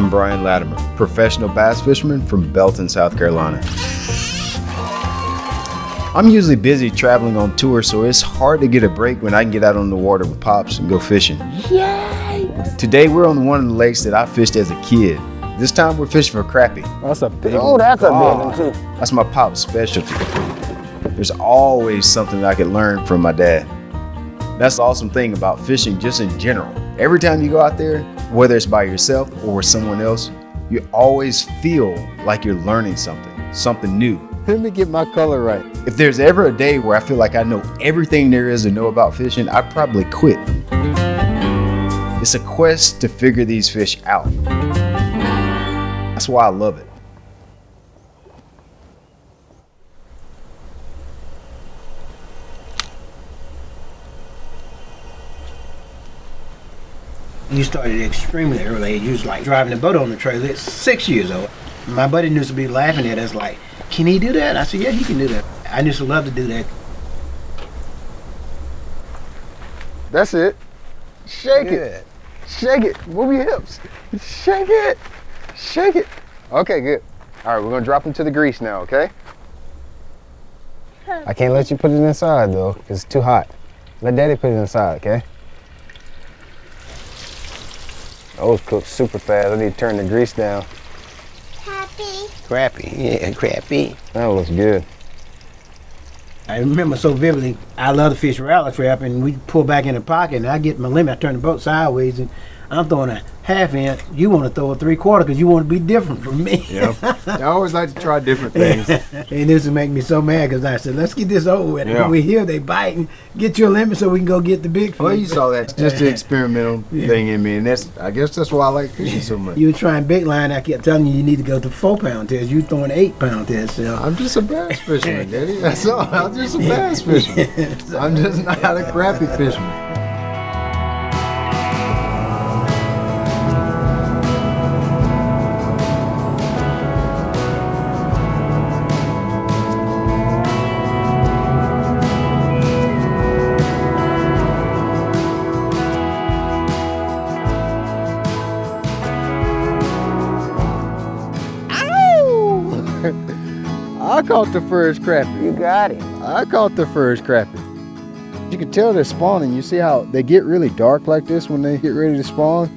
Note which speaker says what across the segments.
Speaker 1: I'm Brian Latimer, professional bass fisherman from Belton, South Carolina. I'm usually busy traveling on tour, so it's hard to get a break when I can get out on the water with Pops and go fishing. Yay! Today we're on one of the lakes that I fished as a kid. This time we're fishing for crappie.
Speaker 2: That's a big one. Oh, that's a big one too.
Speaker 1: That's my Pop's specialty. There's always something I can learn from my dad. That's the awesome thing about fishing just in general. Every time you go out there, whether it's by yourself or with someone else, you always feel like you're learning something new.
Speaker 2: Let me get my color right.
Speaker 1: If there's ever a day where I feel like I know everything there is to know about fishing, I'd probably quit. It's a quest to figure these fish out. That's why I love it.
Speaker 3: You started extremely early. You was like driving the boat on the trailer at 6 years old. My buddy used to be laughing at us like, can he do that? I said, yeah, he can do that. I used to love to do that.
Speaker 2: That's it. Shake it. Shake it. Move your hips. Shake it. Shake it. Okay, good. All right, we're gonna drop them to the grease now, okay? I can't let you put it inside though, because it's too hot. Let Daddy put it inside, okay? Those cook super fast. I need to turn the grease down.
Speaker 3: Crappie, yeah, crappie.
Speaker 2: That looks good.
Speaker 3: I remember so vividly, I love to fish rally trap, and we pull back in the pocket, and I get my limit, I turn the boat sideways, and I'm throwing a half inch. You want to throw a 3/4 because you want to be different from me.
Speaker 2: Yeah. I always like to try different things.
Speaker 3: And this would make me so mad because I said, let's get this over with.
Speaker 2: Yeah.
Speaker 3: When we hear they biting, get your limit so we can go get the big fish.
Speaker 2: Well, you saw that. Just the experimental thing in me, and I guess that's why I like fishing so much.
Speaker 3: You were trying big line, I kept telling you need to go to 4-pound test. You throwing 8-pound test. So.
Speaker 2: I'm just a bass fisherman, Daddy. That's all. I'm just a bass fisherman. I'm just not a crappie fisherman. I caught the first crappie.
Speaker 3: You got it.
Speaker 2: I caught the first crappie. You can tell they're spawning. You see how they get really dark like this when they get ready to spawn?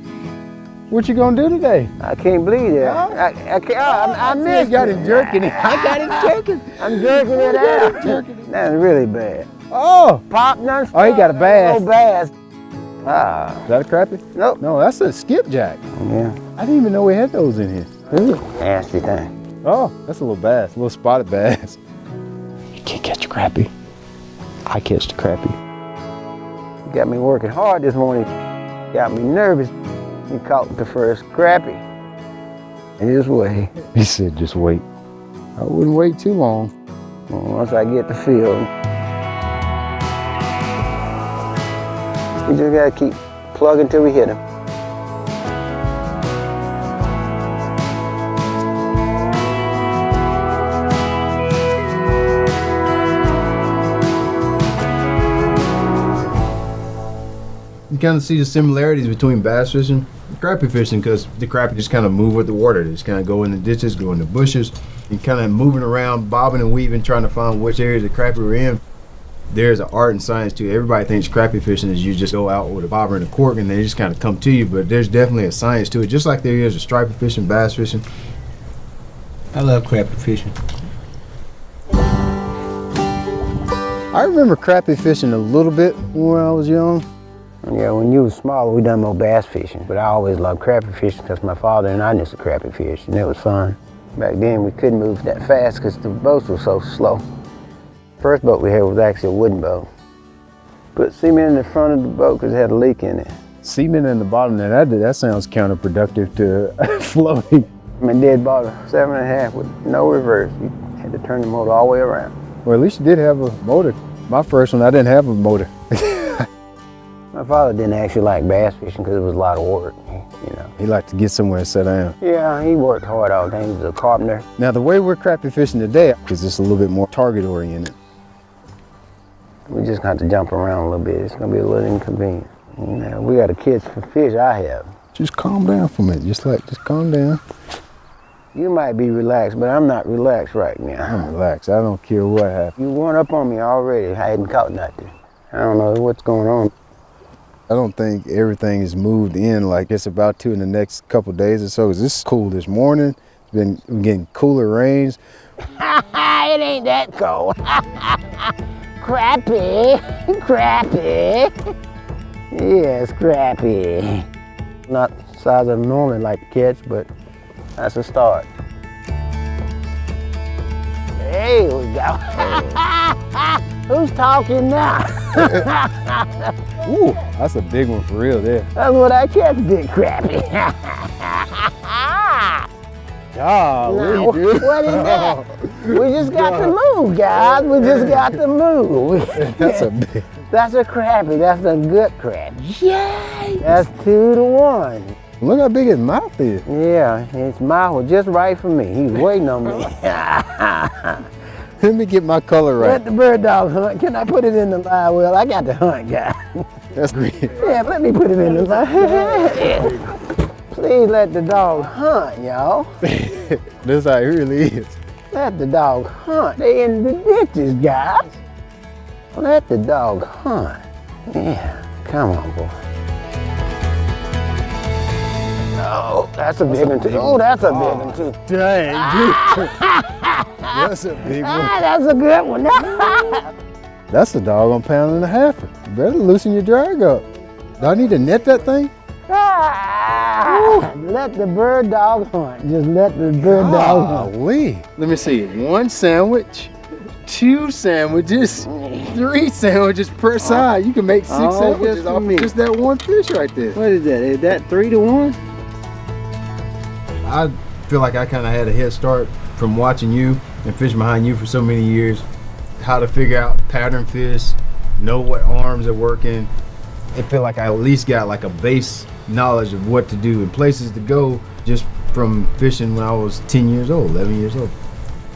Speaker 2: What you gonna do today?
Speaker 3: I can't believe that. I missed
Speaker 2: got him jerking it. I got him jerking.
Speaker 3: I'm jerking it out. That's really bad.
Speaker 2: Oh!
Speaker 3: Pop none.
Speaker 2: Oh, he got a bass.
Speaker 3: No bass.
Speaker 2: Is that a crappie?
Speaker 3: Nope.
Speaker 2: No, that's a skipjack.
Speaker 3: Yeah.
Speaker 2: I didn't even know we had those in here.
Speaker 3: Ooh, nasty thing.
Speaker 2: Oh, that's a little bass, a little spotted bass. You can't catch a crappie. I catch the crappie.
Speaker 3: You got me working hard this morning. Got me nervous. You caught the first crappie. And just wait.
Speaker 2: He said, just wait. I wouldn't wait too long.
Speaker 3: Once I get the feel. We just gotta keep plugging till we hit him.
Speaker 1: You kind of see the similarities between bass fishing and crappie fishing because the crappie just kind of move with the water. They just kind of go in the ditches, go in the bushes, and kind of moving around, bobbing and weaving, trying to find which areas the crappie are in. There's an art and science to it. Everybody thinks crappie fishing is you just go out with a bobber and a cork and they just kind of come to you, but there's definitely a science to it, just like there is a striper fishing, bass fishing.
Speaker 3: I love crappie fishing.
Speaker 2: I remember crappie fishing a little bit when I was young.
Speaker 3: Yeah, when you was smaller, we done more bass fishing, but I always loved crappie fishing because my father and I used to crappie fish, and it was fun. Back then, we couldn't move that fast because the boats were so slow. First boat we had was actually a wooden boat. Put cement in the front of the boat because it had a leak in it.
Speaker 2: Cement in the bottom there, that sounds counterproductive to floating.
Speaker 3: My dad bought a 7.5 with no reverse. You had to turn the motor all the way around.
Speaker 2: Well, at least you did have a motor. My first one, I didn't have a motor.
Speaker 3: My father didn't actually like bass fishing because it was a lot of work, you know.
Speaker 2: He liked to get somewhere and sit down.
Speaker 3: Yeah, he worked hard all day. He was a carpenter.
Speaker 2: Now, the way we're crappie fishing today is just a little bit more target oriented.
Speaker 3: We just got to jump around a little bit. It's going to be a little inconvenient. You know, we got a kids for fish I have.
Speaker 1: Just calm down for a minute. Just calm down.
Speaker 3: You might be relaxed, but I'm not relaxed right now.
Speaker 1: I'm relaxed. I don't care what happens.
Speaker 3: You went up on me already. I hadn't caught nothing. I don't know what's going on.
Speaker 1: I don't think everything is moved in like it's about to in the next couple days or so. 'Cause it's cool this morning. We're getting cooler rains.
Speaker 3: It ain't that cold. Crappy. Crappy. Yes, crappy. Not the size I normally like to catch, but that's a start. There we go. Who's talking now?
Speaker 1: Ooh, that's a big one for real there.
Speaker 3: That's what I catch, big crappy.
Speaker 1: Oh,
Speaker 3: What is that? We just got to move, guys. We just got to move. That's a crappie. That's a good crab. Yay! That's 2-1.
Speaker 1: Look how big his mouth is.
Speaker 3: Yeah, his mouth was just right for me. He was waiting on me.
Speaker 1: Let me get my color right.
Speaker 3: Let the bird dog hunt. Can I put it in the live well? I got to hunt, guys.
Speaker 1: That's great.
Speaker 3: Yeah, let me put it in the live. Please let the dog hunt, y'all.
Speaker 1: That's how it really is.
Speaker 3: Let the dog hunt. They in the ditches, guys. Let the dog hunt. Yeah, come on, boy. Oh, that's a big one too. Oh, that's a big one too.
Speaker 1: Dang. That's a big one.
Speaker 3: That's a good one.
Speaker 1: That's a doggone pound and a half. You better loosen your drag up. Do I need to net that thing?
Speaker 3: Let the bird dog hunt. Just let the bird dog hunt.
Speaker 1: Let me see. 1 sandwich, 2 sandwiches, 3 sandwiches per side. You can make 6 sandwiches off of just that one fish right there.
Speaker 3: What is that? Is that 3-1?
Speaker 1: I feel like I kind of had a head start from watching you and fishing behind you for so many years. How to figure out pattern fish, know what arms are working. I feel like I at least got like a base knowledge of what to do and places to go just from fishing when I was 10 years old, 11 years old.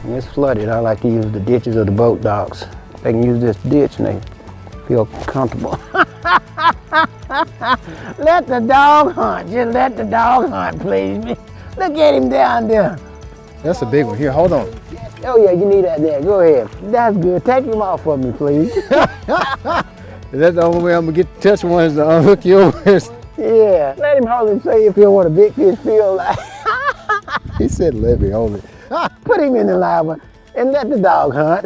Speaker 3: When it's flooded, I like to use the ditches of the boat docks. They can use this ditch and they feel comfortable. Let the dog hunt. Just let the dog hunt, please. Look at him down there.
Speaker 1: That's a big one. Here, hold on.
Speaker 3: Oh yeah, you need that there. Go ahead. That's good. Take him off for me, please.
Speaker 1: Is that the only way I'm gonna get to touch one is to unhook yours?
Speaker 3: Yeah. Let him hold him, say if you want a big fish feel like.
Speaker 1: He said let me hold it.
Speaker 3: Put him in the live one and let the dog hunt.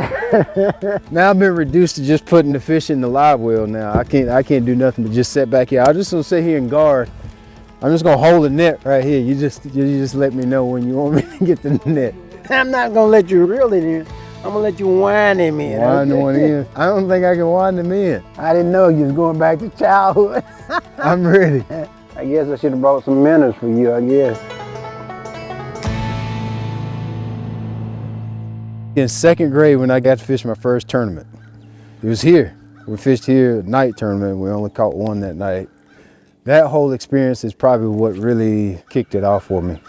Speaker 1: Now I've been reduced to just putting the fish in the live well now. I can't do nothing but just sit back here. I'm just gonna sit here and guard. I'm just gonna hold the net right here. You just let me know when you want me to get the net.
Speaker 3: I'm not gonna let you reel it in. I'm gonna let you wind him in.
Speaker 1: Wind one in. I don't think I can wind them in.
Speaker 3: I didn't know you was going back to childhood.
Speaker 1: I'm ready.
Speaker 3: I guess I should have brought some minnows for you, I guess.
Speaker 1: In 2nd grade when I got to fish my first tournament, it was here. We fished here at night tournament. We only caught one that night. That whole experience is probably what really kicked it off for me.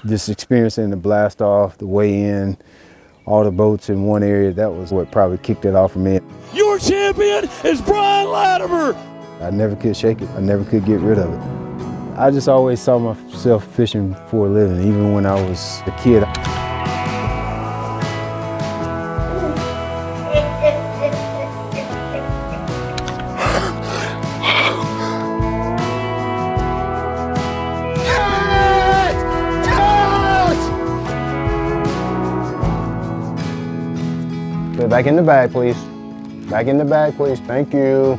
Speaker 1: Just experiencing the blast off, the weigh in, all the boats in one area, that was what probably kicked it off for me.
Speaker 4: Your champion is Brian Latimer.
Speaker 1: I never could shake it. I never could get rid of it. I just always saw myself fishing for a living, even when I was a kid.
Speaker 3: Put it back in the bag, please. Back in the bag, please. Thank you.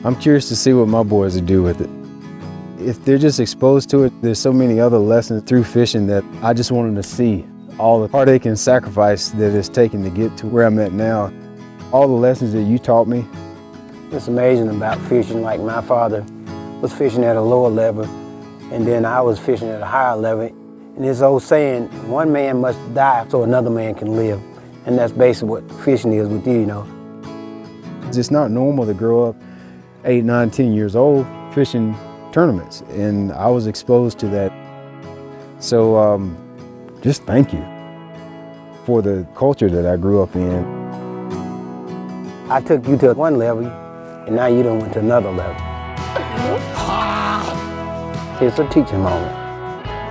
Speaker 1: I'm curious to see what my boys will do with it. If they're just exposed to it, there's so many other lessons through fishing that I just want them to see. All the heartache and sacrifice that it's taken to get to where I'm at now. All the lessons that you taught me.
Speaker 3: It's amazing about fishing. Like my father was fishing at a lower level, and then I was fishing at a higher level. And this old saying, one man must die so another man can live. And that's basically what fishing is with you, you know.
Speaker 1: It's not normal to grow up 8, 9, 10 years old fishing tournaments, and I was exposed to that. So just thank you for the culture that I grew up in.
Speaker 3: I took you to one level, and now you done went to another level. It's a teaching moment.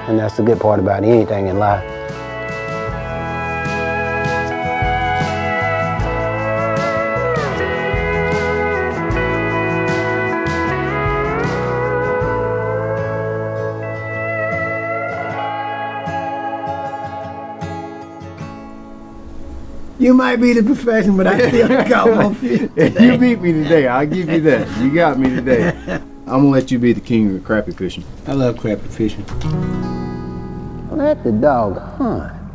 Speaker 3: And that's the good part about anything in life.
Speaker 5: You might be the profession, but I still got more fish.
Speaker 1: You beat me today. I'll give you that. You got me today. I'm gonna let you be the king of crappie fishing.
Speaker 5: I love crappie fishing.
Speaker 3: Let the dog hunt.